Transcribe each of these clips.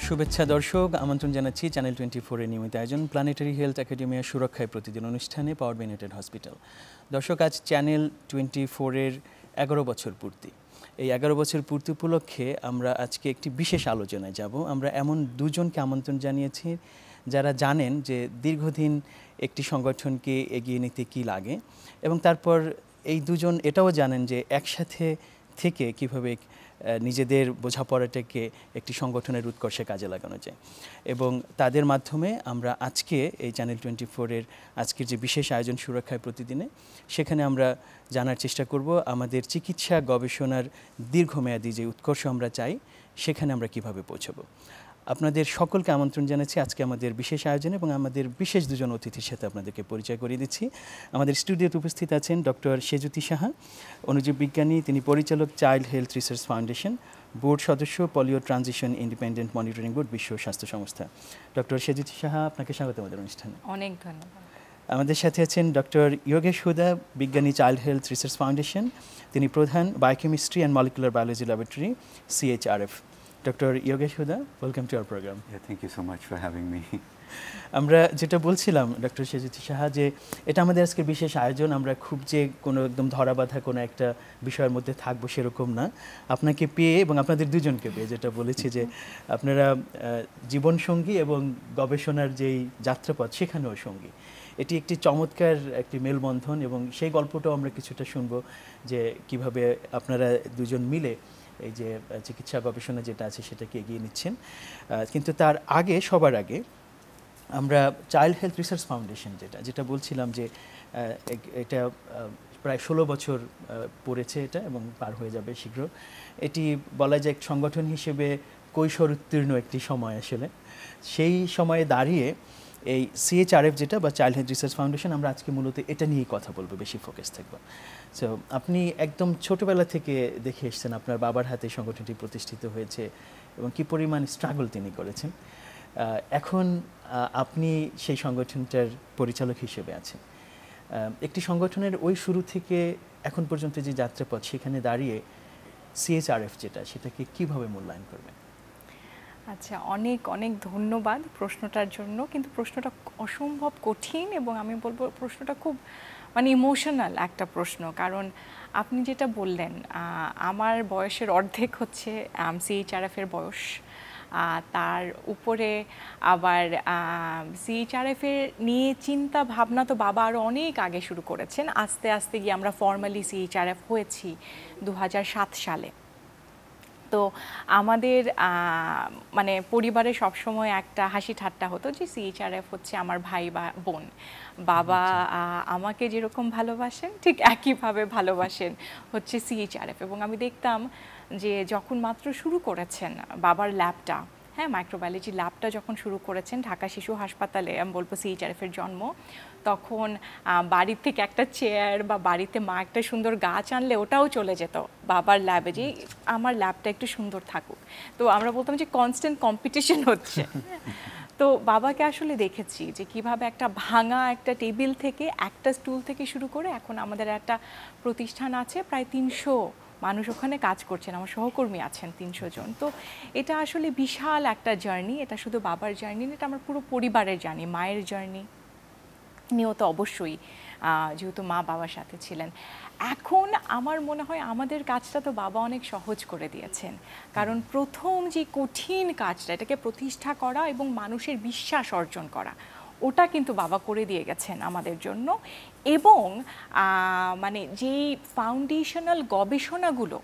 শুভেচ্ছা দর্শক, আমন্ত্রণ জানাচ্ছি চ্যানেল 24 এর নিয়মিত আয়োজন প্ল্যানেটারি হেলথ একাডেমির সুরক্ষায় প্রতিদিন অনুষ্ঠানে পাওয়ার বাই ইউনাইটেড হসপিটাল। দর্শক, আজ চ্যানেল 24 এর 11 বছর পূর্তি। এই 11 বছর পূর্তি উপলক্ষে আমরা আজকে একটি বিশেষ আলোচনায় যাব। আমরা এমন দুজনকে আমন্ত্রণ জানিয়েছি যারা জানেন যে দীর্ঘদিন একটি সংগঠনকে এগিয়ে নিতে কী লাগে, এবং তারপর এই দুজন এটাও জানেন যে একসাথে থেকে কীভাবে নিজেদের বোঝাপড়াটাকে একটি সংগঠনের উৎকর্ষে কাজে লাগানো যায়। এবং তাদের মাধ্যমে আমরা আজকে এই চ্যানেল 24 এর আজকের যে বিশেষ আয়োজন সুরক্ষায় প্রতিদিনে, সেখানে আমরা জানার চেষ্টা করব আমাদের চিকিৎসা গবেষণার দীর্ঘমেয়াদী যে উৎকর্ষ আমরা চাই সেখানে আমরা কিভাবে পৌঁছাবো। আপনাদের সকলকে আমন্ত্রণ জানাচ্ছি আজকে আমাদের বিশেষ আয়োজনে, এবং আমাদের বিশেষ দুজন অতিথির সাথে আপনাদেরকে পরিচয় করিয়ে দিচ্ছি। আমাদের স্টুডিওতে উপস্থিত আছেন ডক্টর সেজুতি সাহা, অণুজীব বিজ্ঞানী, তিনি পরিচালক child health research foundation, board সদস্য polio transition independent monitoring board, বিশ্ব স্বাস্থ্য সংস্থা। ডক্টর সেজুতি সাহা, আপনাকে স্বাগত আমাদের অনুষ্ঠানে। অনেক ধন্যবাদ। আমাদের সাথে আছেন ডক্টর যোগেশ হুদা, বিজ্ঞানী, চাইল্ড হেলথ রিসার্চ ফাউন্ডেশন, তিনি প্রধান biochemistry and molecular biology laboratory, CHRF। Dr. Yogesh Huda, welcome to our program. Yeah, thank you so much for having me. আমরা যেটা বলছিলাম ডক্টর সেজুতি সাহা, যে এটা আমাদের আজকের বিশেষ আয়োজন। আমরা খুব যে কোনো একদম ধরাবাঁধা কোনো একটা বিষয়ের মধ্যে থাকবো সেরকম না। আপনাকে পেয়ে এবং আপনাদের দুজনকে পেয়ে যেটা বলেছি যে আপনারা জীবনসঙ্গী এবং গবেষণার যেই যাত্রাপথ সেখানেও সঙ্গী। এটি একটি চমৎকার একটি মেলবন্ধন, এবং সেই গল্পটাও আমরা কিছুটা শুনবো যে কিভাবে আপনারা দুজন মিলে এই যে চিকিৎসা গবেষণা যেটা আছে সেটাকে এগিয়ে নিচ্ছেন। কিন্তু তার আগে, সবার আগে আমরা চাইল্ড হেলথ রিসার্চ ফাউন্ডেশন যেটা বলছিলাম যে এটা প্রায় 16 বছর পড়েছে এটা, এবং পার হয়ে যাবে শীঘ্র। এটি বলা যায় সংগঠন হিসেবে কৈশোর উত্তীর্ণ একটি সময়। আসলে সেই সময়ে দাঁড়িয়ে এই CHRF যেটা বা চাইল্ড হেলথ রিসার্চ ফাউন্ডেশন, আমরা আজকে মূলত এটা নিয়েই কথা বলবো, বেশি ফোকাস থাকবো। সো আপনি একদম ছোটোবেলা থেকে দেখে এসছেন আপনার বাবার হাতে সংগঠনটি প্রতিষ্ঠিত হয়েছে এবং কি পরিমাণ স্ট্রাগল তিনি করেছেন। এখন আপনি সেই সংগঠনটার পরিচালক হিসেবে আছেন। একটি সংগঠনের ওই শুরু থেকে এখন পর্যন্ত যে যাত্রাপথ, সেখানে দাঁড়িয়ে CHRF সেটাকে কিভাবে মূল্যায়ন করবেন? আচ্ছা, অনেক অনেক ধন্যবাদ প্রশ্নটার জন্য। কিন্তু প্রশ্নটা অসম্ভব কঠিন, এবং আমি বলবো প্রশ্নটা খুব ইমোশনাল একটা প্রশ্ন। কারণ আপনি যেটা বললেন, আমার বয়সের অর্ধেক হচ্ছে CHRF এর বয়স, তার উপরে আবার CHRF এর নিয়ে চিন্তা ভাবনা তো বাবা আরও অনেক আগে শুরু করেছেন। আস্তে আস্তে গিয়ে আমরা ফর্মালি CHRF হয়েছি 2007 সালে। তো আমাদের পরিবারে সবসময় একটা হাসি ঠাট্টা হতো যে CHRF হচ্ছে আমার ভাই বা বোন। বাবা আমাকে যেরকম ভালোবাসেন ঠিক একইভাবে ভালোবাসেন হচ্ছে CHRF। এবং আমি দেখতাম যে যখন মাত্র শুরু করেছেন বাবার ল্যাবটা, মাইক্রোবায়োলজি ল্যাবটা যখন শুরু করেছেন ঢাকা শিশু হাসপাতালে, আমি বলবো CHRF এর জন্ম, তখন বাড়ির থেকে একটা চেয়ার বা বাড়িতে মা একটা সুন্দর গাছ আনলে ওটাও চলে যেত বাবার ল্যাবে, যে আমার ল্যাবটা একটু সুন্দর থাকুক। তো আমরা বলতাম যে কনস্ট্যান্ট কম্পিটিশন হচ্ছে। তো বাবাকে আসলে দেখেছি যে কিভাবে একটা ভাঙা একটা টেবিল থেকে, একটা স্টুল থেকে শুরু করে এখন আমাদের একটা প্রতিষ্ঠান আছে, প্রায় 300 মানুষ ওখানে কাজ করছেন, আমার সহকর্মী আছেন 300 জন। তো এটা আসলে বিশাল একটা জার্নি। এটা শুধু বাবার জার্নি না, এটা আমার পুরো পরিবারের জার্নি, মায়ের জার্নি নিয়েও তো অবশ্যই, যেহেতু মা বাবার সাথে ছিলেন। এখন আমার মনে হয় আমাদের কাজটা তো বাবা অনেক সহজ করে দিয়েছেন, কারণ প্রথম যে কঠিন কাজটা, এটাকে প্রতিষ্ঠা করা এবং মানুষের বিশ্বাস অর্জন করা, ওটা কিন্তু বাবা করে দিয়ে গেছেন আমাদের জন্য। এবং যেই ফাউন্ডেশনাল গবেষণাগুলো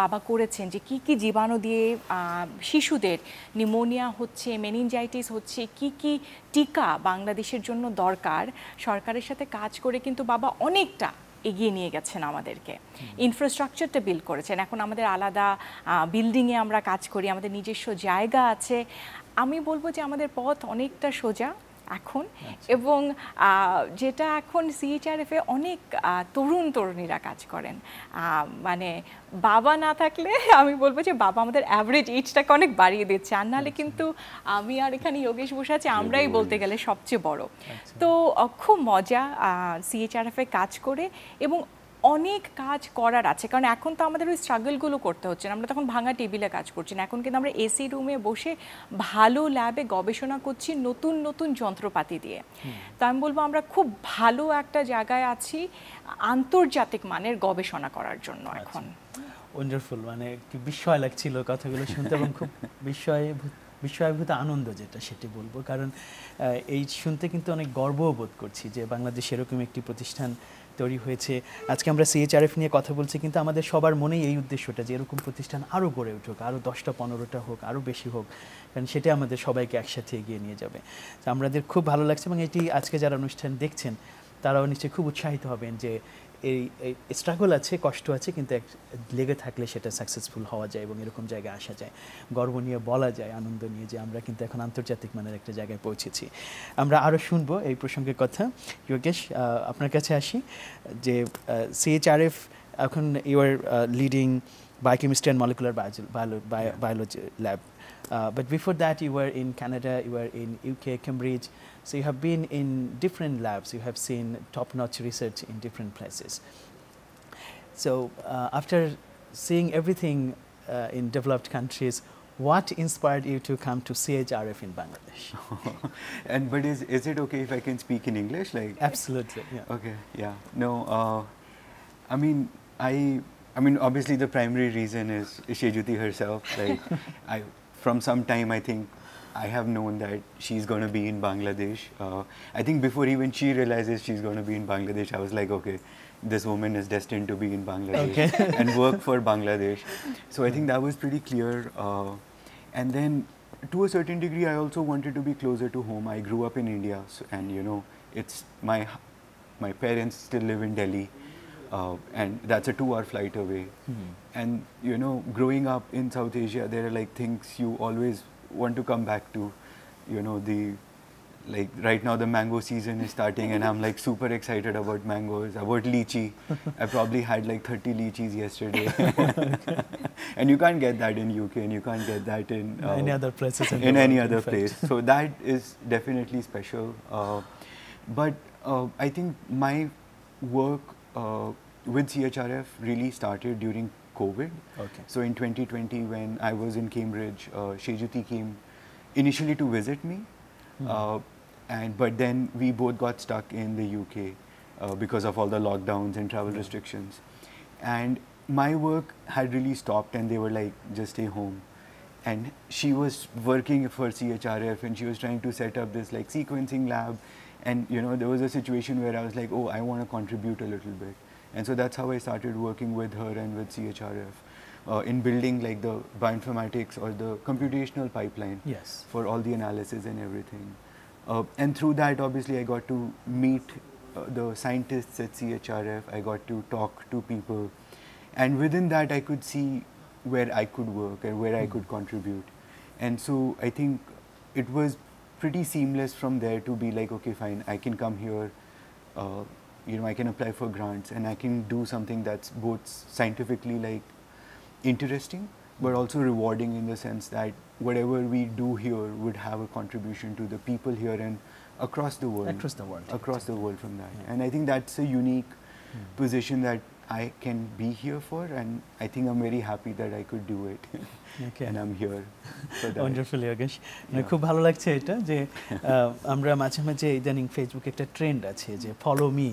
বাবা করেছেন, যে কি কি জীবাণু দিয়ে শিশুদের নিউমোনিয়া হচ্ছে, মেনিনজাইটিস হচ্ছে, কি কি টিকা বাংলাদেশের জন্য দরকার, সরকারের সাথে কাজ করে কিন্তু বাবা অনেকটা এগিয়ে নিয়ে গেছেন আমাদেরকে। ইনফ্রাস্ট্রাকচারটা বিল্ড করেছেন। এখন আমাদের আলাদা বিল্ডিংয়ে আমরা কাজ করি, আমাদের নিজস্ব জায়গা আছে। আমি বলবো যে আমাদের পথ অনেকটা সোজা এখন। এবং যেটা এখন CHRF এ অনেক তরুণ তরুণীরা কাজ করেন। বাবা না থাকলে আমি বলবো যে বাবা আমাদের অ্যাভারেজ এজটাকে অনেক বাড়িয়ে দিচ্ছে, আর নাহলে কিন্তু আমি আর এখানে যোগেশ বসে আছি, আমরাই বলতে গেলে সবচেয়ে বড়। তো খুব মজা CHRF এ কাজ করে, এবং অনেক কাজ করার আছে, কারণ এখন তো আমাদের ওই স্ট্রাগলগুলো করতে হচ্ছে না, আমরা তখন ভাঙা টেবিলে কাজ করছি না, এখন কিন্তু আমরা এসি রুমে বসে ভালো ল্যাবে গবেষণা করছি নতুন নতুন যন্ত্রপাতি দিয়ে। তো আমি বলবো আমরা খুব ভালো একটা জায়গায় আছি আন্তর্জাতিক মানের গবেষণা করার জন্য এখন। ওয়ান্ডারফুল, মানে কি বিস্ময় লাগছিল কথাগুলো শুনতে এবং খুব বিস্ময়ভূত আনন্দ যেটা সেটি বলবো, কারণ এই শুনতে কিন্তু অনেক গর্বও বোধ করছি যে বাংলাদেশ এরকম একটি প্রতিষ্ঠান তৈরি হয়েছে। আজকে আমরা CHRF নিয়ে কথা বলছি, কিন্তু আমাদের সবার মনেই এই উদ্দেশ্যটা যে এরকম প্রতিষ্ঠান আরও গড়ে উঠুক, আরও 10টা 15টা হোক, আরও বেশি হোক, কারণ সেটা আমাদের সবাইকে একসাথে এগিয়ে নিয়ে যাবে। তো আমাদের খুব ভালো লাগছে এবং এটি আজকে যারা অনুষ্ঠান দেখছেন তারাও নিশ্চয়ই খুব উৎসাহিত হবেন যে এই স্ট্রাগল আছে, কষ্ট আছে, কিন্তু লেগে থাকলে সেটা সাকসেসফুল হওয়া যায় এবং এরকম জায়গায় আসা যায়, গর্ব নিয়ে বলা যায়, আনন্দ নিয়ে যে আমরা কিন্তু এখন আন্তর্জাতিক মানের একটা জায়গায় পৌঁছেছি। আমরা আরও শুনবো এই প্রসঙ্গের কথা। যোগেশ, আপনার কাছে আসি যে CHRF এখন you are leading biochemistry and molecular biology lab. But before that, you were in Canada, you were in UK, Cambridge. So you have been in different labs. You have seen top-notch research in different places. So after seeing everything in developed countries, what inspired you to come to CHRF in Bangladesh? But is it okay if I can speak in English? Like Absolutely. Yeah. Okay. Yeah. No. I mean, obviously the primary reason is Shejuti herself. Like, from some time I think I have known that she's going to be in Bangladesh. I think before even she realizes she's going to be in Bangladesh, I was like, okay, this woman is destined to be in Bangladesh and work for Bangladesh. So I think that was pretty clear. And then to a certain degree, I also wanted to be closer to home. I grew up in India, and you know, it's my parents still live in Delhi. And that's a 2-hour flight away. And you know, growing up in South Asia, there are like things you always want to come back to. You know, like right now the mango season is starting and I'm like super excited about mangoes, about lychee. I probably had like 30 lychees yesterday. And you can't get that in UK, and you can't get that in any other places in any other place. So that is definitely special. But I think my work with CHRF really started during COVID. Okay. So in 2020, when I was in Cambridge, Shejuti came initially to visit me, but then we both got stuck in the UK because of all the lockdowns and travel restrictions. And my work had really stopped, and they were like, just stay home. And she was working for CHRF, and she was trying to set up this like sequencing lab. And you know, there was a situation where I was like, oh, I want to contribute a little bit. And so that's how I started working with her and with CHRF in building like the bioinformatics or the computational pipeline for all the analysis and everything. And through that, obviously, I got to meet the scientists at CHRF. I got to talk to people. And within that, I could see where I could work and where I could contribute. And so I think it was pretty seamless from there to be like, okay, fine, I can come here, you know, I can apply for grants, and I can do something that's both scientifically like interesting, but also rewarding in the sense that whatever we do here would have a contribution to the people here and across the world. Across the world from that. And I think that's a unique position that I can be here for, and I think I'm very happy that I could do it. And I'm here for that. Wonderful, Yogesh. খুব ভালো লাগছে এটা যে আমরা মাঝে মাঝে ইদানিং ফেসবুকে একটা ট্রেন্ড আছে যে ফলো মি,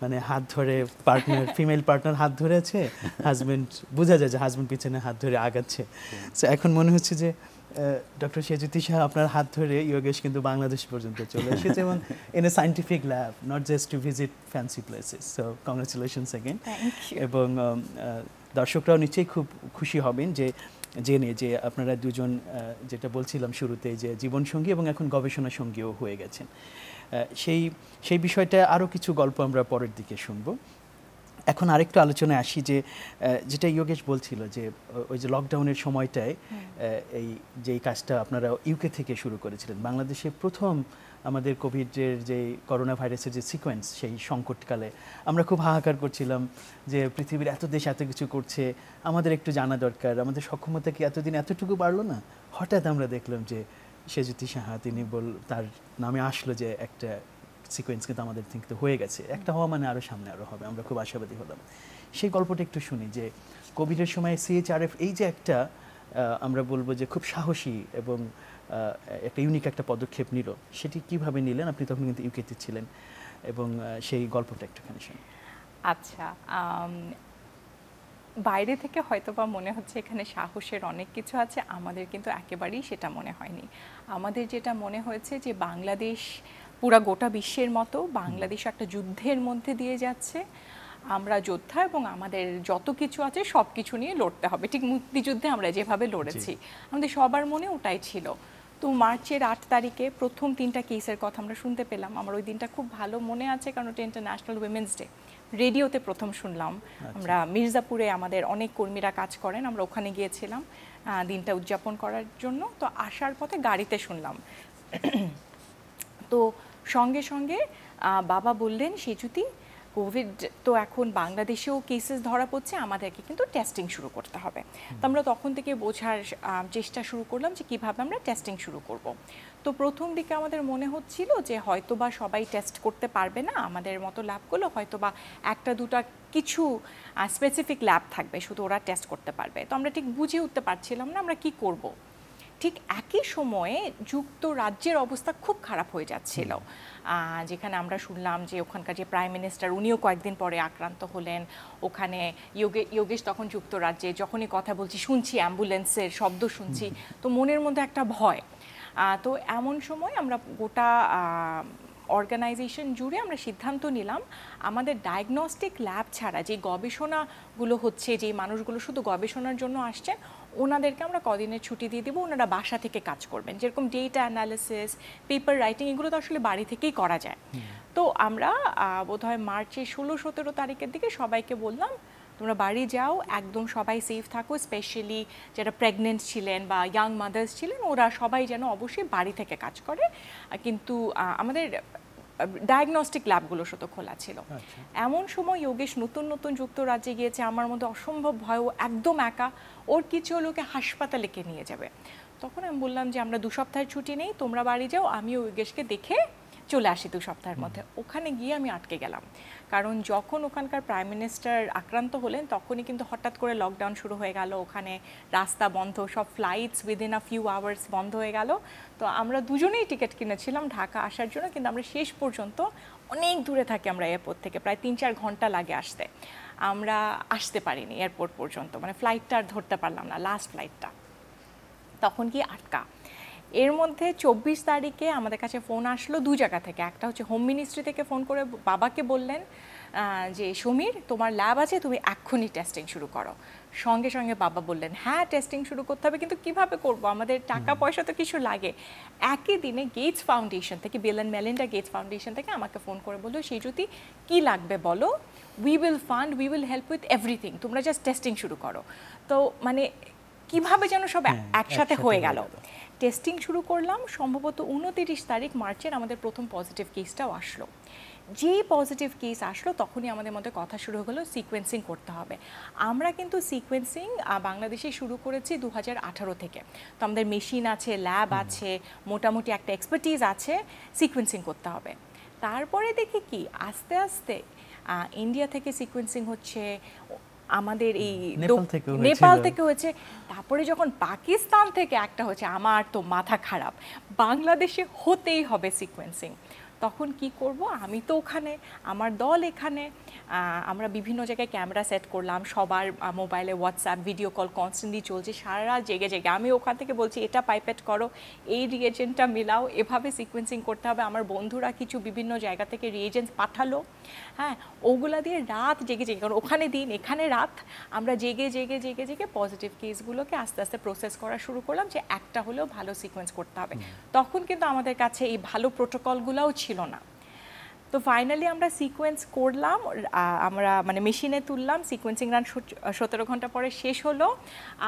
মানে হাত ধরে পার্টনার, ফিমেল পার্টনার হাত ধরে আছে, হাজবেন্ড বোঝা যায় যে হাজবেন্ড পিছনে হাত ধরে আগাচ্ছে। সো এখন মনে হচ্ছে যে ডক্টর শেজুতি সাহা আপনার হাত ধরে যোগেশ কিন্তু বাংলাদেশ পর্যন্ত চলে এসেছে, এবং in a scientific lab, not just to visit fancy places. So congratulations again. এবং দর্শকরাও নিশ্চয়ই খুব খুশি হবেন যে জেনে যে আপনারা দুজন, যেটা বলছিলাম শুরুতেই, যে জীবনসঙ্গী এবং এখন গবেষণা সঙ্গীও হয়ে গেছেন। সেই বিষয়টা আরও কিছু গল্প আমরা পরের দিকে শুনবো। এখন আরেকটু আলোচনায় আসি যে যেটা যোগেশ বলছিল যে ওই যে লকডাউনের সময়টায় যেই কাজটা আপনারা ইউকে থেকে শুরু করেছিলেন, বাংলাদেশে প্রথম আমাদের কোভিডের যে করোনা ভাইরাসের যে সিকোয়েন্স, সেই সংকটকালে আমরা খুব হাহাকার করছিলাম যে পৃথিবীর এত দেশ এত কিছু করছে, আমাদের একটু জানা দরকার, আমাদের সক্ষমতা কি এতদিন এতটুকু বাড়লো না? হঠাৎ আমরা দেখলাম যে শেজুতি সাহা, তিনি তার নামে আসলো যে একটা সিকোয়েন্স কিন্তু আমাদের কিন্তু হয়ে গেছে, একটা হওয়া মানে আরও সামনে আরও হবে, আমরা খুব আশাবাদী হলাম। সেই গল্পটা একটু শুনি যে কোভিডের সময় CHRF এই যে একটা আমরা বলবো যে খুব সাহসী এবং একটা ইউনিক একটা পদক্ষেপ নিল, সেটি কিভাবে নিলেন? আপনি তখন কিন্তু ইউকেতে ছিলেন, এবং সেই গল্পটা একটুখানি শুনি। আচ্ছা, বাইরে থেকে হয়তোবা মনে হচ্ছে এখানে সাহসের অনেক কিছু আছে, আমাদের কিন্তু একেবারেই সেটা মনে হয়নি। আমাদের যেটা মনে হয়েছে যে বাংলাদেশ পুরা গোটা বিশ্বের মতো বাংলাদেশ একটা যুদ্ধের মধ্যে দিয়ে যাচ্ছে, আমরা যোদ্ধা এবং আমাদের যত কিছু আছে সব কিছু নিয়ে লড়তে হবে, ঠিক মুক্তিযুদ্ধে আমরা যেভাবে লড়েছি আমাদের সবার মনে ওটাই ছিল। তো মার্চের 8 তারিখে প্রথম 3টা কেসের কথা আমরা শুনতে পেলাম। আমার ওই দিনটা খুব ভালো মনে আছে, কারণ ওটা ইন্টারন্যাশনাল উইমেন্স ডে, রেডিওতে প্রথম শুনলাম। আমরা মির্জাপুরে আমাদের অনেক কর্মীরা কাজ করেন, আমরা ওখানে গিয়েছিলাম দিনটা উদযাপন করার জন্য। তো আসার পথে গাড়িতে শুনলাম, তো সঙ্গে সঙ্গে বাবা বললেন, সেজুতি কোভিড তো এখন বাংলাদেশেও কেসেস ধরা পড়ছে, আমাদেরকে কিন্তু টেস্টিং শুরু করতে হবে। তো আমরা তখন থেকে বোঝার চেষ্টা শুরু করলাম যে কীভাবে আমরা টেস্টিং শুরু করব। তো প্রথম দিকে আমাদের মনে হচ্ছিল যে হয়তোবা সবাই টেস্ট করতে পারবে না, আমাদের মতো ল্যাবগুলো হয়তোবা একটা দুটা কিছু স্পেসিফিক ল্যাব থাকবে, শুধু ওরা টেস্ট করতে পারবে। তো আমরা ঠিক বুঝে উঠতে পারছিলাম না আমরা কি করব। ঠিক একই সময়ে যুক্তরাজ্যের অবস্থা খুব খারাপ হয়ে যাচ্ছিল, যেখানে আমরা শুনলাম যে ওখানকার যে প্রাইম মিনিস্টার উনিও কয়েকদিন পরে আক্রান্ত হলেন। ওখানে যোগেশ তখন যুক্তরাজ্যে, যখনই কথা বলছি শুনছি অ্যাম্বুলেন্সের শব্দ শুনছি, তো মনের মধ্যে একটা ভয়। তো এমন সময় আমরা গোটা অর্গানাইজেশন জুড়ে আমরা সিদ্ধান্ত নিলাম আমাদের ডায়াগনস্টিক ল্যাব ছাড়া যে গবেষণাগুলো হচ্ছে, যে মানুষগুলো শুধু গবেষণার জন্য আসছেন, ওনাদেরকে আমরা কদিনের ছুটি দিয়ে দেবো, ওনারা বাসা থেকে কাজ করবেন। যেরকম ডেটা অ্যানালিসিস, পেপার রাইটিং, এগুলো তো আসলে বাড়ি থেকেই করা যায়। তো আমরা বোধহয় মার্চের 16-17 তারিখের দিকে সবাইকে বললাম তোমরা বাড়ি যাও, একদম সবাই সেফ থাকো, স্পেশালি যারা প্রেগনেন্ট ছিলেন বা ইয়াং মাদার্স ছিলেন, ওরা সবাই যেন অবশ্যই বাড়ি থেকে কাজ করে। কিন্তু আমাদের ডায়াগনস্টিক ল্যাবগুলো শুধু খোলা ছিল। এমন সময় যোগেশ নতুন নতুন যুক্তরাজ্যে গিয়েছে, আমার মধ্যে অসম্ভব ভয়, ও একদম একা, ওর কিছু লোকে হাসপাতালে কে নিয়ে যাবে। তখন আমি বললাম যে আমরা 2 সপ্তাহের ছুটি নেই, তোমরা বাড়ি যাও, আমি যোগেশকে দেখে চলে আসি 2 সপ্তাহের মধ্যে। ওখানে গিয়ে আমি আটকে গেলাম, কারণ যখন ওখানকার প্রাইম মিনিস্টার আক্রান্ত হলেন তখনই কিন্তু হঠাৎ করে লকডাউন শুরু হয়ে গেল, ওখানে রাস্তা বন্ধ, সব flights within a few hours বন্ধ হয়ে গেল। তো আমরা দুজনেই টিকিট কিনেছিলাম ঢাকা আসার জন্য, কিন্তু আমরা শেষ পর্যন্ত অনেক দূরে থাকি, আমরা এয়ারপোর্ট থেকে প্রায় 3-4 ঘন্টা লাগে আসতে, আমরা আসতে পারিনি এয়ারপোর্ট পর্যন্ত, মানে ফ্লাইটটা আর ধরতে পারলাম না, লাস্ট ফ্লাইটটা তখন কি আটকা। এর মধ্যে 24 তারিখে আমাদের কাছে ফোন আসলো 2 জায়গা থেকে। একটা হচ্ছে হোম মিনিস্ট্রি থেকে ফোন করে বাবাকে বললেন যে সমীর তোমার ল্যাব আছে, তুমি এক্ষুনি টেস্টিং শুরু করো। সঙ্গে সঙ্গে বাবা বললেন হ্যাঁ টেস্টিং শুরু করতে হবে, কিন্তু কিভাবে করব, আমাদের টাকা পয়সা তো কিছু লাগে। একই দিনে গেটস ফাউন্ডেশন থেকে, বিল অ্যান্ড মেলিন্ডা গেটস ফাউন্ডেশন থেকে আমাকে ফোন করে বললো, সেজুতি কি লাগবে বলো, we will fund, we will help with everything, তোমরা জাস্ট টেস্টিং শুরু করো। তো মানে কিভাবে যেন সব একসাথে হয়ে গেল। টেস্টিং শুরু করলাম, সম্ভবত 29 তারিখ মার্চের আমাদের প্রথম পজিটিভ কেসটাও আসলো। যেই পজিটিভ কেস আসলো তখনই আমাদের মধ্যে কথা শুরু হলো সিকোয়েন্সিং করতে হবে। আমরা কিন্তু সিকোয়েন্সিং বাংলাদেশে শুরু করেছি 2018 থেকে। তো আমাদের মেশিন আছে, ল্যাব আছে, মোটামুটি একটা এক্সপার্টিজ আছে, সিকোয়েন্সিং করতে হবে। তারপরে দেখি কি আস্তে আস্তে ইন্ডিয়া থেকে সিকোয়েন্সিং হচ্ছে, আমাদের এই নেপাল থেকে হয়েছে, তারপরে যখন পাকিস্তান থেকে একটা হচ্ছে, আমার তো মাথা খারাপ, বাংলাদেশে হতেই হবে সিকোয়েন্সিং। তখন কি করব, আমি তো ওখানে, আমার দল এখানে, আমরা বিভিন্ন জায়গায় ক্যামেরা সেট করলাম, সবার মোবাইলে হোয়াটসঅ্যাপ ভিডিও কল কনস্ট্যান্টলি চলছে, সারা রাত জেগে জেগে আমি ওখান থেকে বলছি এটা পাইপেট করো, এই রিয়েজেন্টটা মিলাও, এভাবে সিকোয়েন্সিং করতে হবে। আমার বন্ধুরা কিছু বিভিন্ন জায়গা থেকে রিয়েজেন্টস পাঠালো, হ্যাঁ, ওগুলা দিয়ে রাত জেগে জেগে, কারণ ওখানে দিন এখানে রাত, আমরা জেগে জেগে জেগে জেগে পজিটিভ কেসগুলোকে আস্তে আস্তে প্রসেস করা শুরু করলাম, যে একটা হলেও ভালো সিকোয়েন্স করতে হবে। তখন কিন্তু আমাদের কাছে এই ভালো প্রোটোকলগুলোও ছিল না। তো ফাইনালি আমরা সিকোয়েন্স করলাম, আমরা মানে মেশিনে তুললাম, সিকোয়েন্সিং রান 17 ঘন্টা পরে শেষ হলো।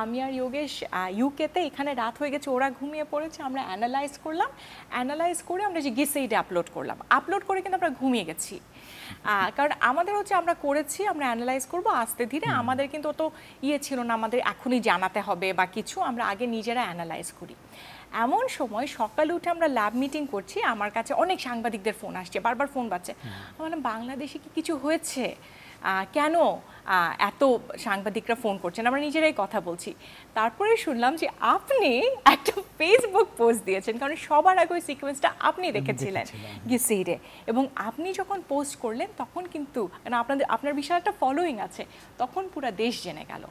আমি আর যোগেশ ইউকেতে, এখানে রাত হয়ে গেছে, ওরা ঘুমিয়ে পড়েছে, আমরা অ্যানালাইজ করলাম, অ্যানালাইজ করে আমরা যে গিসেইডে আপলোড করলাম, আপলোড করে কিন্তু আমরা ঘুমিয়ে গেছি। কারণ আমাদের হচ্ছে আমরা করেছি, আমরা অ্যানালাইজ করব আস্তে ধীরে, আমাদের কিন্তু অত ছিল না আমাদের এখনই জানাতে হবে বা কিছু, আমরা আগে নিজেরা অ্যানালাইজ করি। এমন সময় সকালে উঠে আমরা ল্যাব মিটিং করছি, আমার কাছে অনেক সাংবাদিকদের ফোন আসছে, বারবার ফোন পাচ্ছে। আমার বাংলাদেশে কি কিছু হয়েছে, কেন এত সাংবাদিকরা ফোন করছেন, আমরা নিজেরাই কথা বলছি। তারপরে শুনলাম যে আপনি একটা ফেসবুক পোস্ট দিয়েছেন, কারণ সবার আগে ওই সিকোয়েন্সটা আপনি দেখেছিলেন গিসিরে, এবং আপনি যখন পোস্ট করলেন তখন কিন্তু আপনার বিশাল একটা ফলোয়িং আছে, তখন পুরো দেশ জেনে গেল।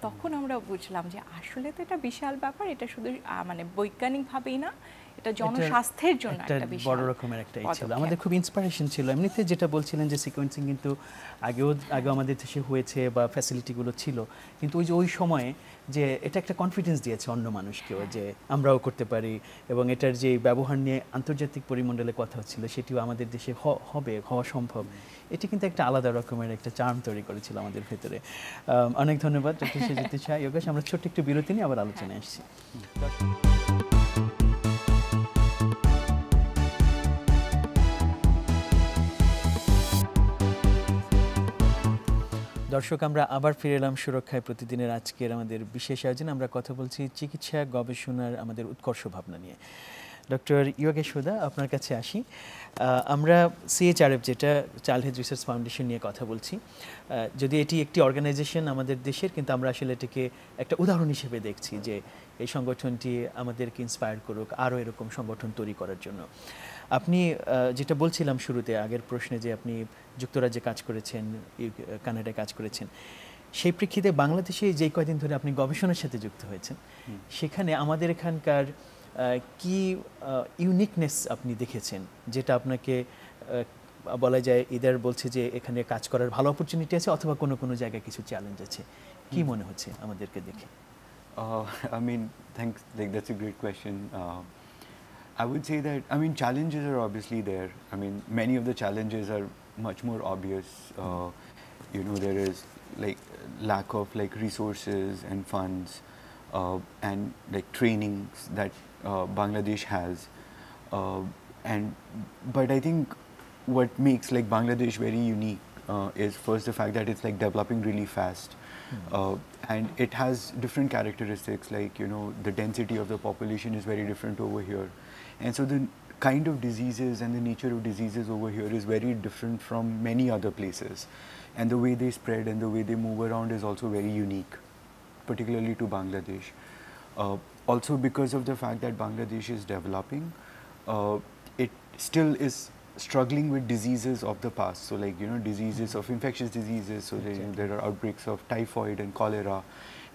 তখন আমরা বুঝলাম যে আসলে তো এটা বিশাল ব্যাপার, এটা শুধু মানে বৈজ্ঞানিকভাবেই না, এটা জনস্বাস্থ্যের জন্য একটা বিশাল বড় রকমের একটা ছিল। আমাদের খুব ইন্সপিরেশন ছিল। এমনিতে যেটা বলছিলেন যে সিকোয়েন্সিং কিন্তু আগেও আমাদের দেশে হয়েছে বা ফ্যাসিলিটিগুলো ছিল, কিন্তু ওই সময়ে যে এটা একটা কনফিডেন্স দিয়েছে অন্য মানুষকেও যে আমরাও করতে পারি, এবং এটার যে ব্যবহার নিয়ে আন্তর্জাতিক পরিমণ্ডলে কথা হচ্ছিল সেটিও আমাদের দেশে হওয়া সম্ভব। এটি কিন্তু একটা আলাদা রকমের একটা চার্ম তৈরি করেছিল আমাদের ভেতরে। অনেক ধন্যবাদ ডক্টর সেজিতি শাহ। যোগেশ, আমরা ছোট্ট একটু বিরতি নিয়ে আবার আলোচনায় আসছি। দর্শক, আমরা আবার ফিরে এলাম সুরক্ষায় প্রতিদিনের আজকের আমাদের বিশেষ আয়োজনে। আমরা কথা বলছি চিকিৎসা গবেষণার আমাদের উৎকর্ষ ভাবনা নিয়ে। ডক্টর যোগেশ হুদা, আপনার কাছে আসি। আমরা CHRF, যেটা চাইল্ড হেলথ রিসার্চ ফাউন্ডেশন নিয়ে কথা বলছি, যদি এটি একটি অর্গানাইজেশন আমাদের দেশের, কিন্তু আমরা আসলে এটাকে একটা উদাহরণ হিসেবে দেখছি যে এই সংগঠনটি আমাদেরকে ইন্সপায়ার করুক আরও এরকম সংগঠন তৈরি করার জন্য। আপনি যেটা বলছিলাম শুরুতে আগের প্রশ্নে, যে আপনি যুক্তরাজ্যে কাজ করেছেন, কানাডায় কাজ করেছেন, সেই প্রেক্ষিতে বাংলাদেশে যেই কয়দিন ধরে আপনি গবেষণার সাথে যুক্ত হয়েছেন, সেখানে আমাদের এখানকার কি ইউনিকনেস আপনি দেখেছেন, যেটা আপনাকে বলা যায় ইদার বলছে যে এখানে কাজ করার ভালো অপরচুনিটি আছে, অথবা কোনো কোনো জায়গায় কিছু চ্যালেঞ্জ আছে? কি মনে হচ্ছে আমাদেরকে দেখে? I mean, thanks. Like, that's a great question. I would say that, I mean, challenges are obviously there. I mean, many of the challenges are much more obvious. You know, there is like lack of like resources and funds and like trainings that Bangladesh has. But I think what makes like Bangladesh very unique is first the fact that it's like developing really fast. And it has different characteristics, like, you know, the density of the population is very different over here. And so the kind of diseases and the nature of diseases over here is very different from many other places. And the way they spread and the way they move around is also very unique, particularly to Bangladesh. Also because of the fact that Bangladesh is developing, it still is struggling with diseases of the past. So like, you know, diseases of infectious diseases. So you know, there are outbreaks of typhoid and cholera.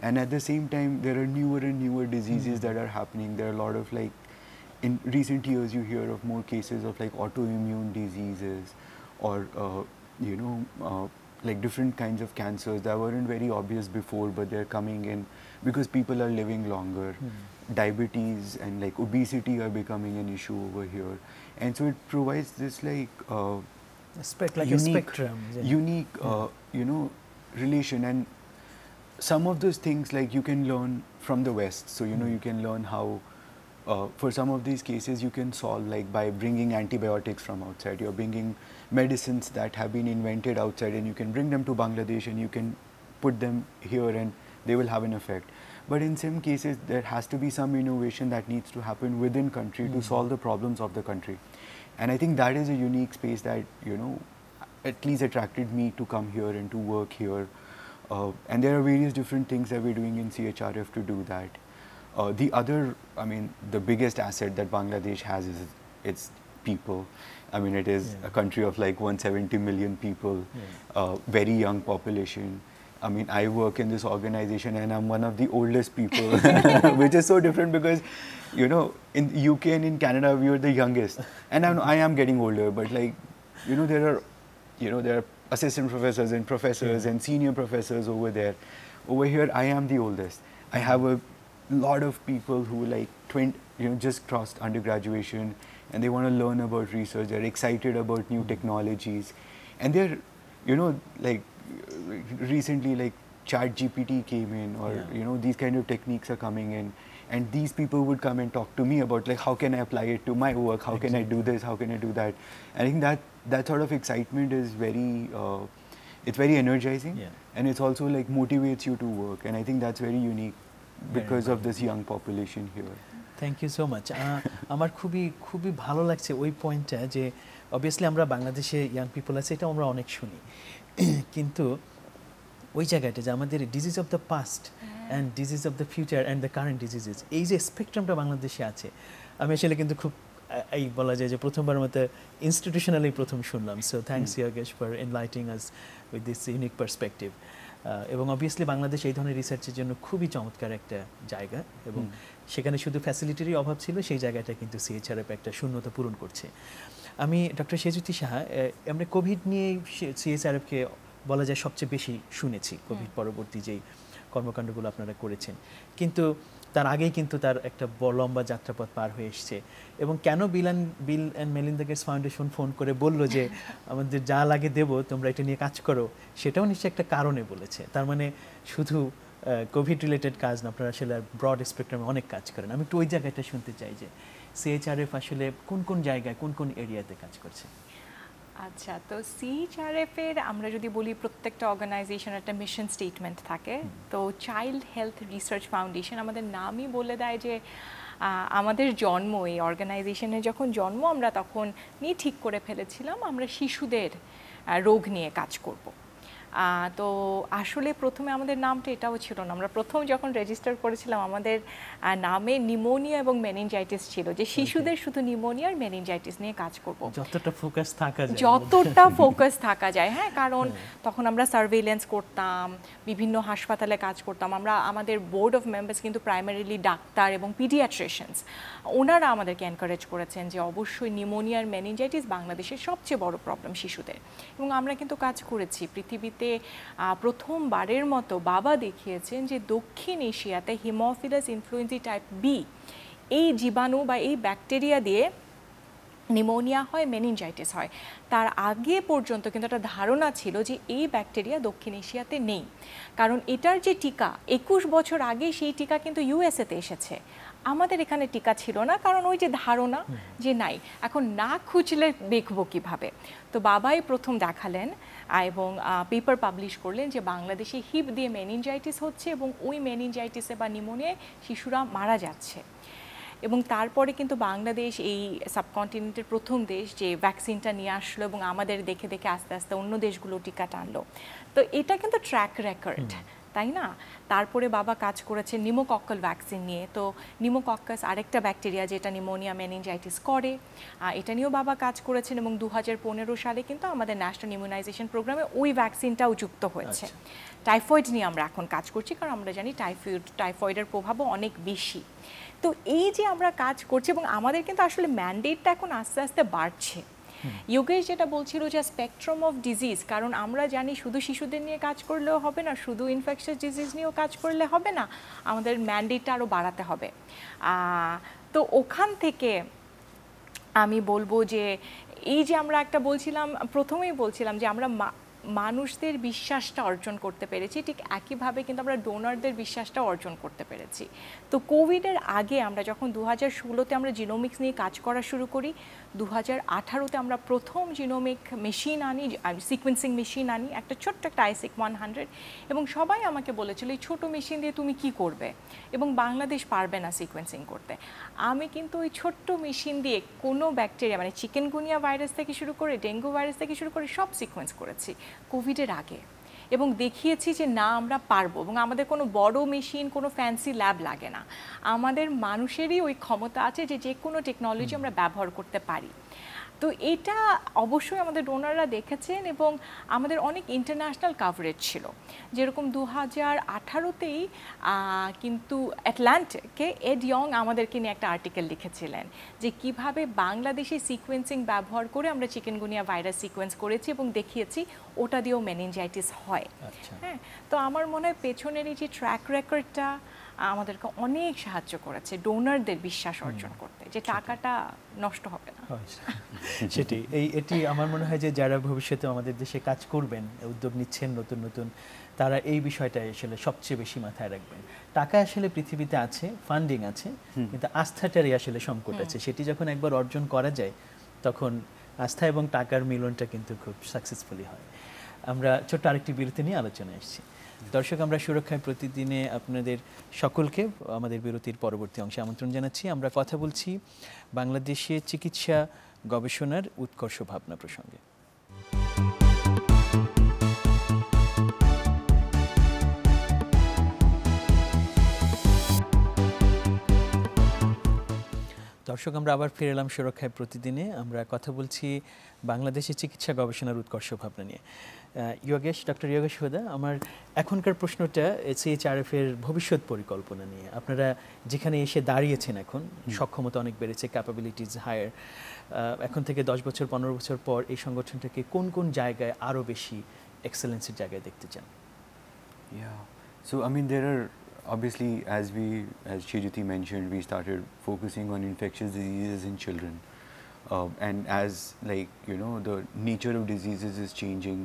And at the same time, there are newer and newer diseases that are happening. There are a lot of like, in recent years, you hear of more cases of like autoimmune diseases or, you know, like different kinds of cancers that weren't very obvious before, but they're coming in because people are living longer. Diabetes and like obesity are becoming an issue over here. And so it provides this like a spectrum, unique, you know, relation. And some of those things like you can learn from the West. So, you know, you can learn how, for some of these cases, you can solve like by bringing antibiotics from outside. You're bringing medicines that have been invented outside, and you can bring them to Bangladesh and you can put them here and they will have an effect. But in some cases, there has to be some innovation that needs to happen within country to solve the problems of the country. And I think that is a unique space that, you know, at least attracted me to come here and to work here. And there are various different things that we're doing in CHRF to do that. The other, I mean, the biggest asset that Bangladesh has is its people. I mean, it is a country of like 170 million people, very young population. I mean, I work in this organization and I'm one of the oldest people, which is so different because, you know, in UK and in Canada, we are the youngest. And I am getting older, but like, you know, there are assistant professors and professors and senior professors over there. Over here, I am the oldest. I have a lot of people who like just crossed undergraduation and they want to learn about research. They're excited about new technologies, and they're, you know, like recently like ChatGPT came in, or you know, these kind of techniques are coming in, and these people would come and talk to me about like how can I apply it to my work, how can I do this, how can I do that. I think that that sort of excitement is it's very energizing, and it's also like motivates you to work, and I think that's very unique because of this young population here. Thank you so much. আমার খুবই ভালো লাগছে ওই পয়েন্টটা যে obviously আমরা বাংলাদেশে young people আছে এটা আমরা অনেক শুনি, কিন্তু ওই জায়গাটা যে আমাদের disease of the past and disease of the future and the current diseases, এই যে স্পেকট্রামটা বাংলাদেশে আছে, আমি আসলে কিন্তু খুব এই বলা যায় যে প্রথমবার মতো ইনস্টিটিউশনালি প্রথম শুনলাম। So thanks Yogesh for enlightening us with this unique perspective. এবং অবভিয়াসলি বাংলাদেশ এই ধরনের রিসার্চের জন্য খুবই চমৎকার একটা জায়গা, এবং সেখানে শুধু ফ্যাসিলিটিরই অভাব ছিল, সেই জায়গাটা কিন্তু CHRF একটা শূন্যতা পূরণ করছে। আমি ডক্টর সেজুতি সাহা, আমরা কোভিড নিয়ে CHRFকে বলা যায় সবচেয়ে বেশি শুনেছি, কোভিড পরবর্তী যেই কর্মকাণ্ডগুলো আপনারা করেছেন, কিন্তু তার আগেই কিন্তু তার একটা লম্বা যাত্রাপথ পার হয়ে এসছে। এবং কেন Bill and Melinda Gates Foundation phone করে বলল যে আমাদের যা লাগে দেব, তোমরা এটা নিয়ে কাজ করো, সেটাও নিশ্চয়ই একটা কারণে বলেছে। তার মানে শুধু কোভিড রিলেটেড কাজ না, আপনারা আসলে ব্রড স্পেকট্রামে অনেক কাজ করেন। আমি একটু ওই জায়গাটা শুনতে চাই যে CHRF আসলে কোন কোন জায়গায় কোন কোন এরিয়াতে কাজ করছে। আচ্ছা, তো CHRF এর আমরা যদি বলি প্রত্যেকটা অর্গানাইজেশনের একটা মিশন স্টেটমেন্ট থাকে। তো চাইল্ড হেলথ রিসার্চ ফাউন্ডেশন আমাদের নামই বলে দেয় যে আমাদের জন্ম, এই অর্গানাইজেশনের যখন জন্ম আমরা তখন ঠিক করে ফেলেছিলাম আমরা শিশুদের রোগ নিয়ে কাজ করব। তো আসলে প্রথমে আমাদের নামটা এটাও ছিল না, আমরা প্রথম যখন রেজিস্টার করেছিলাম আমাদের নামে নিউমোনিয়া এবং মেনিনজাইটিস ছিল, যে শিশুদের শুধু নিউমোনিয়া আর মেনিনজাইটিস নিয়ে কাজ করব, যতটা ফোকাস থাকা যায়। হ্যাঁ, কারণ তখন আমরা সার্ভেইলেন্স করতাম, বিভিন্ন হাসপাতালে কাজ করতাম, আমাদের বোর্ড অফ মেম্বার্স কিন্তু প্রাইমারিলি ডাক্তার এবং পিডিয়াট্রিশিয়ানস, ওনারা আমাদেরকে এনকারেজ করেছেন যে অবশ্যই নিউমোনিয়া আর মেনিনজাইটিস বাংলাদেশের সবচেয়ে বড় প্রবলেম শিশুদের। এবং আমরা কিন্তু কাজ করেছি। পৃথিবীতে প্রথমবারের মতো বাবা দেখিয়েছেন যে দক্ষিণ এশিয়াতে হিমোফিলাস ইনফ্লুয়েঞ্জি টাইপ বি, এই জীবাণু বা এই ব্যাকটেরিয়া দিয়ে নিউমোনিয়া হয়, মেনিনজাইটিস হয়। তার আগে পর্যন্ত কিন্তু একটা ধারণা ছিল যে এই ব্যাকটেরিয়া দক্ষিণ এশিয়াতে নেই, কারণ এটার যে টিকা 21 বছর আগে সেই টিকা কিন্তু ইউএসএতে এসেছে, আমাদের এখানে টিকা ছিল না, কারণ ওই যে ধারণা যে নাই, এখন না খুঁজলে দেখব কিভাবে। তো বাবাই প্রথম দেখালেন এবং পেপার পাবলিশ করলেন যে বাংলাদেশে হিপ দিয়ে মেনিনজাইটিস হচ্ছে এবং ওই মেনিনজাইটিসে বা নিউমোনিয়ায় শিশুরা মারা যাচ্ছে। এবং তারপরে কিন্তু বাংলাদেশ এই সাবকন্টিনেন্টের প্রথম দেশ যে ভ্যাকসিনটা নিয়ে আসলো এবং আমাদের দেখে দেখে আস্তে আস্তে অন্য দেশগুলো টিকা টানলো। তো এটা কিন্তু ট্র্যাক রেকর্ড, তাই না? তারপরে বাবা কাজ করেছে নিউমোকক্কাল ভ্যাকসিন নিয়ে। তো নিউমোকক্কাস আরেকটা ব্যাকটেরিয়া যেটা নিউমোনিয়া মেনিনজাইটিস করে, এটা নিয়েও বাবা কাজ করেছেন এবং 2015 সালে কিন্তু আমাদের ন্যাশনাল ইমিউনাইজেশন প্রোগ্রামে ওই ভ্যাকসিনটাও যুক্ত হয়েছে। টাইফয়েড নিয়ে আমরা এখন কাজ করছি, কারণ আমরা জানি টাইফয়েডের প্রভাবও অনেক বেশি। তো এই যে আমরা কাজ করছি এবং আমাদের কিন্তু আসলে ম্যান্ডেটটা এখন আস্তে আস্তে বাড়ছে। যোগেশ যেটা বলছিল যে স্পেকট্রাম অফ ডিজিজ, কারণ আমরা জানি শুধু শিশুদের নিয়ে কাজ করলেও হবে না, শুধু ইনফেকশাস ডিজিজ নিয়েও কাজ করলে হবে না, আমাদের ম্যান্ডেটটা আরও বাড়াতে হবে। তো ওখান থেকে আমি বলবো যে এই যে আমরা একটা প্রথমেই বলছিলাম যে আমরা মানুষদের বিশ্বাসটা অর্জন করতে পেরেছি, ঠিক একইভাবে কিন্তু আমরা ডোনারদের বিশ্বাসটা অর্জন করতে পেরেছি। তো কোভিডের আগে আমরা যখন 2016-তে আমরা জিনোমিক্স নিয়ে কাজ করা শুরু করি, 2018-তে আমরা প্রথম জিনোমিক মেশিন আনি, সিকোয়েন্সিং মেশিন আনি, একটা ছোট্ট একটা আইসিক 100, এবং সবাই আমাকে বলেছিল এই ছোটো মেশিন দিয়ে তুমি কি করবে, এবং বাংলাদেশ পারবে না সিকোয়েন্সিং করতে। আমি কিন্তু ওই ছোট্ট মেশিন দিয়ে কোনো ব্যাকটেরিয়া মানে চিকেনগুনিয়া ভাইরাস থেকে শুরু করে ডেঙ্গু ভাইরাস থেকে শুরু করে সব সিকোয়েন্স করেছি কোভিডের আগে, এবং দেখিয়েছি যে না আমরা পারবো, এবং আমাদের কোনো বড় মেশিন কোনো ফ্যান্সি ল্যাব লাগে না, আমাদের মানুষেরই ওই ক্ষমতা আছে যে কোনো টেকনোলজি আমরা ব্যবহার করতে পারি। তো এটা অবশ্যই আমাদের ডোনাররা দেখেছেন এবং আমাদের অনেক ইন্টারন্যাশনাল কাভারেজ ছিল। যেরকম 2018-তেই কিন্তু অ্যাটলান্টিকে এড ইয়ং আমাদেরকে নিয়ে একটা আর্টিকেল লিখেছিলেন যে কিভাবে বাংলাদেশে সিকোয়েন্সিং ব্যবহার করে আমরা চিকেনগুনিয়া ভাইরাস সিকোয়েন্স করেছি এবং দেখিয়েছি ওটা দিয়েও মেনিনজাইটিস হয়। হ্যাঁ, তো আমার মনে হয় পেছনের এই যে ট্র্যাক রেকর্ডটা আমাদেরকে অনেক সাহায্য করেছে ডোনারদের বিশ্বাস অর্জন করতে, যে টাকাটা নষ্ট হবে না। সেটি এটি আমার মনে হয় যে যারা ভবিষ্যতে আমাদের দেশে কাজ করবেন, উদ্যোগ নিচ্ছেন নতুন নতুন, তারা এই বিষয়টা আসলে সবচেয়ে বেশি মাথায় রাখবেন। টাকা আসলে পৃথিবীতে আছে, ফান্ডিং আছে, কিন্তু আস্থাটারই আসলে সংকট আছে। সেটি যখন একবার অর্জন করা যায় তখন আস্থা এবং টাকার মিলনটা কিন্তু খুব সাকসেসফুলি হয়। আমরা ছোট্ট আরেকটি বিরতি নিয়ে আলোচনায় আসছি। দর্শক, আমরা সুরক্ষায় প্রতিদিনে আপনাদের সকলকে আমাদের বিরতির পরবর্তী অংশে আমন্ত্রণ জানাচ্ছি। আমরা কথা বলছি বাংলাদেশে চিকিৎসা গবেষণার উৎকর্ষ ভাবনা প্রসঙ্গে। দর্শক, আমরা আবার ফিরে এলাম সুরক্ষায় প্রতিদিনে। আমরা কথা বলছি বাংলাদেশে চিকিৎসা গবেষণার উৎকর্ষ ভাবনা নিয়ে। ডক্টর যোগেশ হুদা, আমার এখনকার প্রশ্নটা CHRF এর ভবিষ্যৎ পরিকল্পনা নিয়ে। আপনারা যেখানে এসে দাঁড়িয়েছেন এখন, সক্ষমতা অনেক বেড়েছে, ক্যাপাবিলিটিস হায়ার, এখন থেকে 10 বছর 15 বছর পর এই সংগঠনটাকে কোন কোন জায়গায় আরও বেশি এক্সেলেন্সের জায়গায় দেখতে চান? So I mean, there are obviously, as Shijiti mentioned, we started focusing on infectious diseases in children, and as the nature of diseases is changing,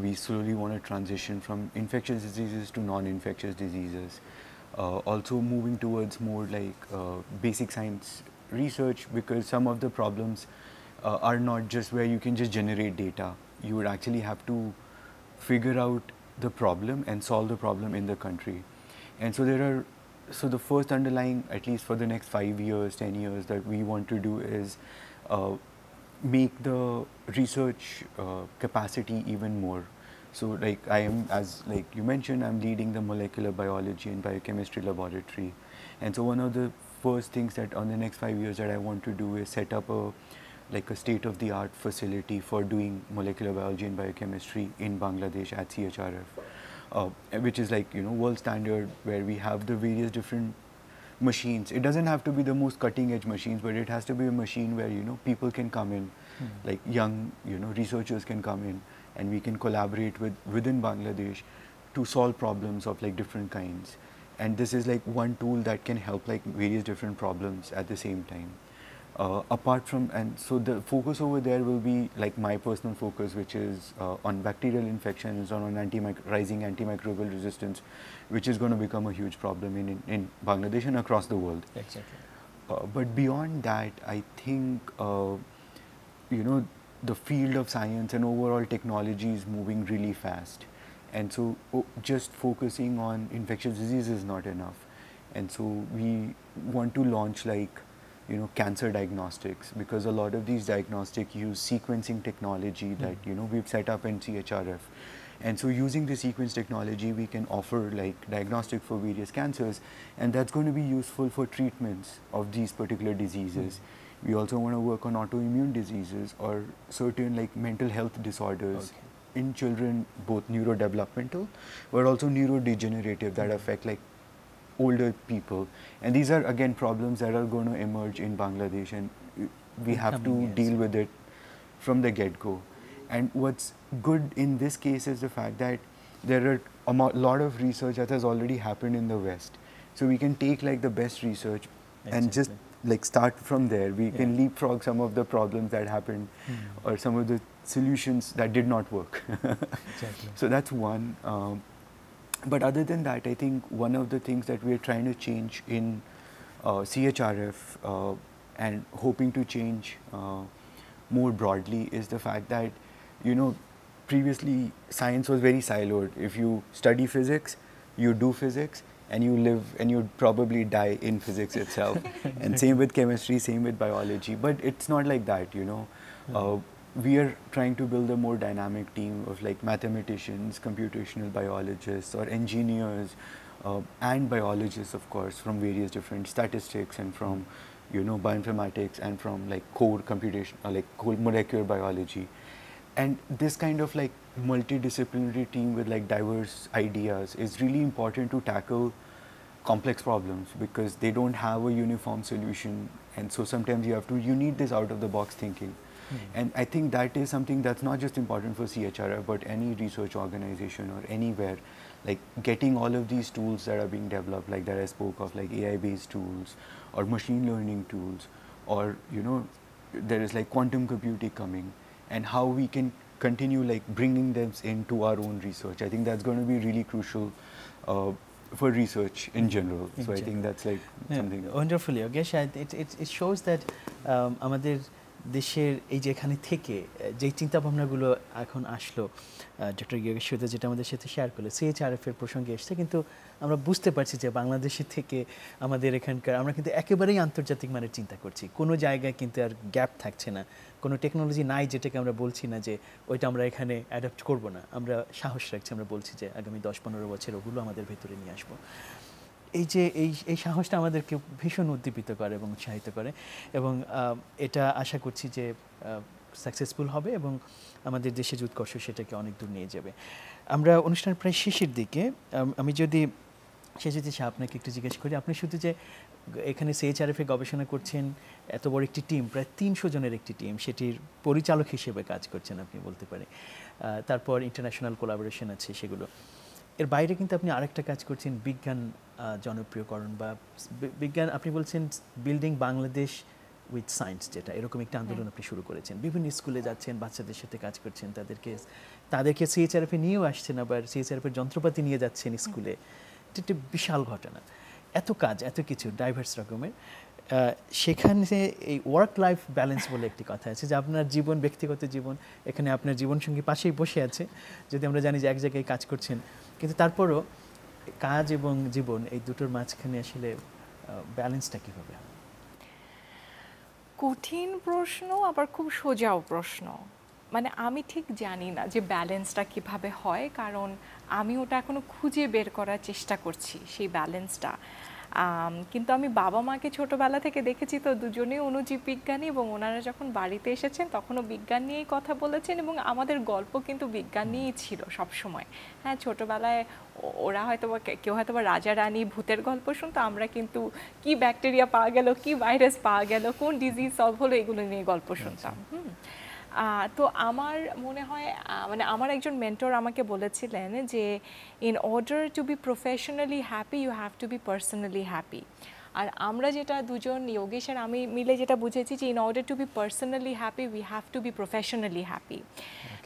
we slowly want to transition from infectious diseases to non-infectious diseases. Also moving towards more basic science research, because some of the problems are not just where you can just generate data. You would actually have to figure out the problem and solve the problem in the country. And so the first underlying, at least for the next 5 years, 10 years, that we want to do is make the research capacity even more. So I am, as you mentioned, I'm leading the molecular biology and biochemistry laboratory. And so one of the first things that on the next 5 years that I want to do is set up a state-of-the-art facility for doing molecular biology and biochemistry in Bangladesh at CHRF, which is world standard, where we have the various different machines. It doesn't have to be the most cutting-edge machines, but it has to be a machine where people can come in, like young researchers can come in, and we can collaborate within Bangladesh to solve problems of different kinds. And this is one tool that can help various different problems at the same time. Apart from, and so the focus over there will be my personal focus, which is on bacterial infections, on rising antimicrobial resistance, which is going to become a huge problem in Bangladesh and across the world. Exactly. But beyond that, I think the field of science and overall technology is moving really fast, and so just focusing on infectious disease is not enough. And so we want to launch cancer diagnostics, because a lot of these diagnostics use sequencing technology that we've set up in CHRF. And so using the sequence technology, we can offer diagnostic for various cancers, and that's going to be useful for treatments of these particular diseases. We also want to work on autoimmune diseases or certain mental health disorders in children, both neurodevelopmental but also neurodegenerative, that affect older people. And these are again problems that are going to emerge in Bangladesh, and we have to deal with it from the get-go. And what's good in this case is the fact that there are a lot of research that has already happened in the West. So we can take the best research and just start from there. We can leapfrog some of the problems that happened or some of the solutions that did not work. So that's one. But other than that, I think one of the things that we're trying to change in CHRF and hoping to change more broadly is the fact that, previously science was very siloed. If you study physics, you do physics, and you live and you'd probably die in physics itself. And same with chemistry, same with biology. But it's not like that, we are trying to build a more dynamic team of mathematicians, computational biologists, or engineers, and biologists, of course, from various different statistics and from bioinformatics and from core computation or core molecular biology. And this kind of multidisciplinary team with diverse ideas is really important to tackle complex problems, because they don't have a uniform solution, and so sometimes you need this out of the box thinking. And I think that is something that's not just important for CHRF, but any research organization or anywhere, getting all of these tools that are being developed, that I spoke of, AI-based tools or machine learning tools, or there is quantum computing coming, and how we can continue bringing them into our own research. I think that's going to be really crucial for research in general. I think that's something wonderfully. Yogesh, it shows that আমাদের দেশের এই যে এখানে থেকে যেই চিন্তাভাবনাগুলো এখন আসলো doctor ইয়োগেশ সাথে, যেটা আমাদের সাথে শেয়ার করলো, CHRF এর প্রসঙ্গে এসছে, কিন্তু আমরা বুঝতে পারছি যে বাংলাদেশের থেকে আমাদের এখানকার আমরা কিন্তু একেবারেই আন্তর্জাতিক মানের চিন্তা করছি। কোনো জায়গায় কিন্তু আর গ্যাপ থাকছে না, কোনো টেকনোলজি নাই যেটাকে আমরা বলছি না যে ওইটা আমরা এখানে অ্যাডাপ্ট করব না। আমরা সাহস রাখছি, আমরা বলছি যে আগামী 10-15 বছর ওগুলো আমাদের ভেতরে নিয়ে আসবো। এই যে এই সাহসটা আমাদেরকে ভীষণ উদ্দীপিত করে এবং উৎসাহিত করে, এবং এটা আশা করছি যে সাকসেসফুল হবে এবং আমাদের দেশে যে উৎকর্ষ সেটাকে অনেক দূর নিয়ে যাবে। আমরা অনুষ্ঠানের প্রায় শেষের দিকে, আমি যদি আপনাকে একটু জিজ্ঞেস করি, আপনি শুধু যে এখানে CHRF এ গবেষণা করছেন, এত বড় একটি টিম, প্রায় 300 জনের একটি টিম, সেটির পরিচালক হিসেবে কাজ করছেন আপনি বলতে পারে, তারপর ইন্টারন্যাশনাল কোলাবোরেশন আছে সেগুলো, এর বাইরে কিন্তু আপনি আরেকটা কাজ করছেন বিজ্ঞান জনপ্রিয়করণ বা বিজ্ঞান, আপনি বলছেন বিল্ডিং বাংলাদেশ উইথ সায়েন্স, যেটা এরকম একটা আন্দোলন আপনি শুরু করেছেন, বিভিন্ন স্কুলে যাচ্ছেন, বাচ্চাদের সাথে কাজ করছেন, তাদেরকে CHRF এ নিয়েও আসছেন, আবার CHRF এর যন্ত্রপাতি নিয়ে যাচ্ছেন স্কুলে। এটা একটা বিশাল ঘটনা, এত কাজ, এত কিছু ডাইভার্স রকমের। সেখানে এই ওয়ার্ক লাইফ ব্যালেন্স বলে একটি কথা আছে, যে আপনার জীবন, ব্যক্তিগত জীবন, এখানে আপনার জীবনসঙ্গী পাশেই বসে আছে, যদি আমরা জানি যে এক জায়গায় কাজ করছেন, কিন্তু তারপরও কাজ এবং জীবন এই দুটোর মাঝখানে আসলে ব্যালেন্সটা কীভাবে হয়? কঠিন প্রশ্ন, আবার খুব সোজাও প্রশ্ন। মানে আমি ঠিক জানি না যে ব্যালেন্সটা কিভাবে হয়, কারণ আমি ওটা এখনো খুঁজে বের করার চেষ্টা করছি সেই ব্যালেন্সটা। কিন্তু আমি বাবা মাকে ছোটবেলা থেকে দেখেছি, তো দুজনেই অণুজীব বিজ্ঞানী, এবং ওনারা যখন বাড়িতে এসেছেন তখনও বিজ্ঞান নিয়েই কথা বলেছেন, এবং আমাদের গল্প কিন্তু বিজ্ঞান নিয়েই ছিল সবসময়। হ্যাঁ, ছোটবেলায় ওরা হয়তো বা কেউ হয়তো বা রাজা রানী ভূতের গল্প শুনতো, আমরা কিন্তু কি ব্যাকটেরিয়া পাওয়া গেল, কি ভাইরাস পাওয়া গেল, কোন ডিজিজ সলভ হলো, এগুলো নিয়ে গল্প শুনতাম। তো আমার মনে হয়, মানে আমার একজন মেন্টর আমাকে বলেছিলেন যে in order to be professionally happy you have to be personally happy. আর আমরা যেটা দুজন যোগেশ আর আমি মিলে যেটা বুঝেছি যে in order to be personally happy we have to be professionally happy.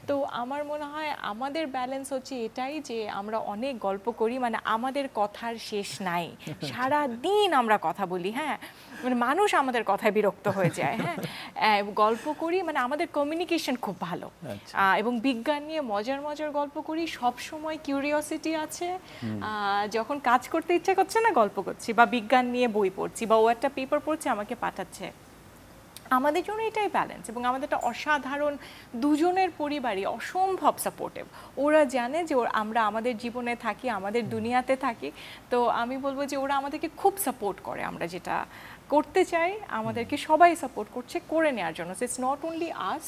তো আমার মনে হয় আমাদের ব্যালেন্স হচ্ছে এটাই, যে আমরা অনেক গল্প করি, মানে আমাদের কথার শেষ নাই, সারা দিন আমরা কথা বলি। হ্যাঁ, মানে মানুষ আমাদের কথায় বিরক্ত হয়ে যায়। হ্যাঁ, গল্প করি, মানে আমাদের কমিউনিকেশন খুব ভালো, এবং বিজ্ঞান নিয়ে মজার মজার গল্প করি, সব সময় কিউরিওসিটি আছে। যখন কাজ করতে ইচ্ছা করছে না, গল্প করছি, বা বিজ্ঞান নিয়ে বই পড়ছি, বা ও একটা পেপার পড়ছে আমাকে পাঠাচ্ছে। আমাদের জন্য এটাই ব্যালেন্স, এবং আমাদের একটা অসাধারণ দুজনের পরিবারই অসম্ভব সাপোর্টিভ। ওরা জানে যে আমরা আমাদের জীবনে থাকি, আমাদের দুনিয়াতে থাকি, তো আমি বলবো যে ওরা আমাদেরকে খুব সাপোর্ট করে। আমরা যেটা করতে চাই আমাদেরকে সবাই সাপোর্ট করছে করে নেওয়ার জন্য। So it's not only us,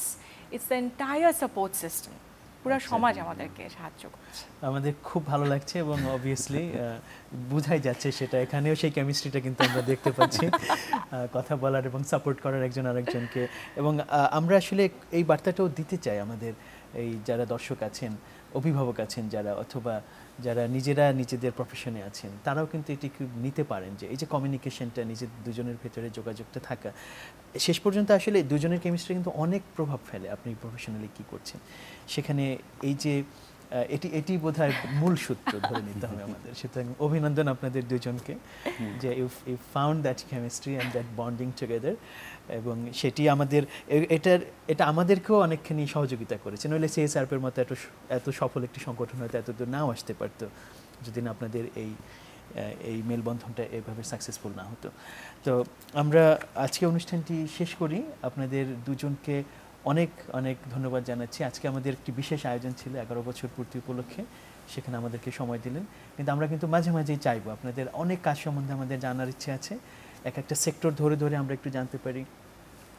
it's the entire support system, পুরো সমাজ আমাদেরকে সাহায্য করছে। আমাদের খুব ভালো লাগছে, এবং অবভিয়াসলি বোঝাই যাচ্ছে সেটা, এখানেও সেই কেমিস্ট্রিটা কিন্তু আমরা দেখতে পাচ্ছি, কথা বলার এবং সাপোর্ট করার একজন আরেকজনকে। এবং আমরা আসলে এই বার্তাটাও দিতে চাই আমাদের এই যারা দর্শক আছেন, অভিভাবক আছেন যারা, অথবা যারা নিজেদের প্রফেশনে আছেন, তারাও কিন্তু এটি নিতে পারেন, যে এই যে কমিউনিকেশনটা, নিজের দুজনের ভেতরে যোগাযোগটা থাকা, শেষ পর্যন্ত আসলে দুজনের কেমিস্ট্রি কিন্তু অনেক প্রভাব ফেলে আপনি প্রফেশনালি কী করছেন সেখানে। এই যে এটি বোধহয় মূল সূত্র ধরে নিতে হবে আমাদের। সুতরাং অভিনন্দন আপনাদের দুজনকে, যে you found that chemistry and that bonding together, এবং সেটি আমাদের এটা আমাদেরকেও অনেকখানি সহযোগিতা করেছে। নইলে CHRF এর মতো এত সফল একটি সংগঠন হয়তো এত দূর নাও আসতে পারতো যদি না আপনাদের এই মেলবন্ধনটা এভাবে সাকসেসফুল না হতো। তো আমরা আজকে অনুষ্ঠানটি শেষ করি। আপনাদের দুজনকে অনেক অনেক ধন্যবাদ জানাচ্ছি। আজকে আমাদের একটি বিশেষ আয়োজন ছিল 11 বছর পূর্তি উপলক্ষে, সেখানে আমাদেরকে সময় দিলেন। কিন্তু আমরা কিন্তু মাঝে মাঝেই চাইবো, আপনাদের অনেক কাজ সম্বন্ধে আমাদের জানার ইচ্ছে আছে, একটা সেক্টর ধরে আমরা একটু জানতে পারি,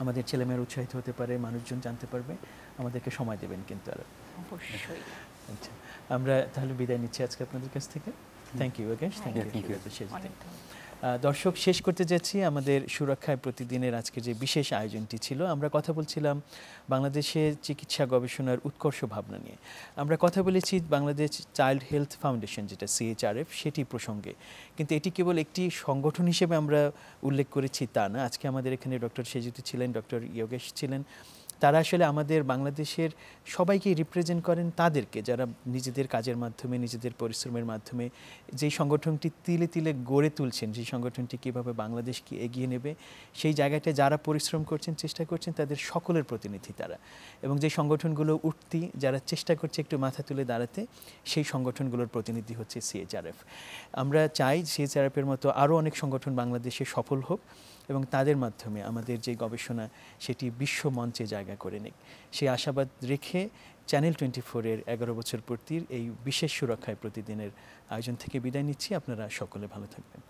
আমাদের ছেলেমেয়েরা উৎসাহিত হতে পারে, মানুষজন জানতে পারবে, আমাদেরকে সময় দেবেন কিন্তু আরো। অবশ্যই। আচ্ছা, আমরা তাহলে বিদায় নিচ্ছি আজকে আপনাদের কাছ থেকে। Thank you Yogesh. Thank you. দর্শক, শেষ করতে যাচ্ছি আমাদের সুরক্ষায় প্রতিদিনের আজকে যে বিশেষ আয়োজনটি ছিল। আমরা কথা বলছিলাম বাংলাদেশের চিকিৎসা গবেষণার উৎকর্ষ ভাবনা নিয়ে। আমরা কথা বলেছি বাংলাদেশ চাইল্ড হেলথ ফাউন্ডেশন, যেটা CHRF, সেটি প্রসঙ্গে। কিন্তু এটি কেবল একটি সংগঠন হিসেবে আমরা উল্লেখ করেছি তা না। আজকে আমাদের এখানে ডক্টর সেজুতি ছিলেন, ডক্টর যোগেশ ছিলেন, তারা আসলে আমাদের বাংলাদেশের সবাইকে রিপ্রেজেন্ট করেন, তাদেরকে যারা নিজেদের কাজের মাধ্যমে নিজেদের পরিশ্রমের মাধ্যমে যেই সংগঠনটি তিলে তিলে গড়ে তুলছেন, সেই সংগঠনটি কীভাবে বাংলাদেশকে এগিয়ে নেবে সেই জায়গাটায় যারা পরিশ্রম করছেন, চেষ্টা করছেন, তাদের সকলের প্রতিনিধি তারা। এবং যে সংগঠনগুলো উঠতি, যারা চেষ্টা করছে একটু মাথা তুলে দাঁড়াতে, সেই সংগঠনগুলোর প্রতিনিধি হচ্ছে CHRF। আমরা চাই CHRF-এর মতো আরও অনেক সংগঠন বাংলাদেশে সফল হোক এবং তাদের মাধ্যমে আমাদের যে গবেষণা সেটি বিশ্ব মঞ্চে জায়গা করে নিক। সেই আশাবাদ রেখে চ্যানেল 24-এর 11 বছর পূর্তির এই বিশেষ সুরক্ষায় প্রতিদিনের আয়োজন থেকে বিদায় নিচ্ছি। আপনারা সকলে ভালো থাকবেন।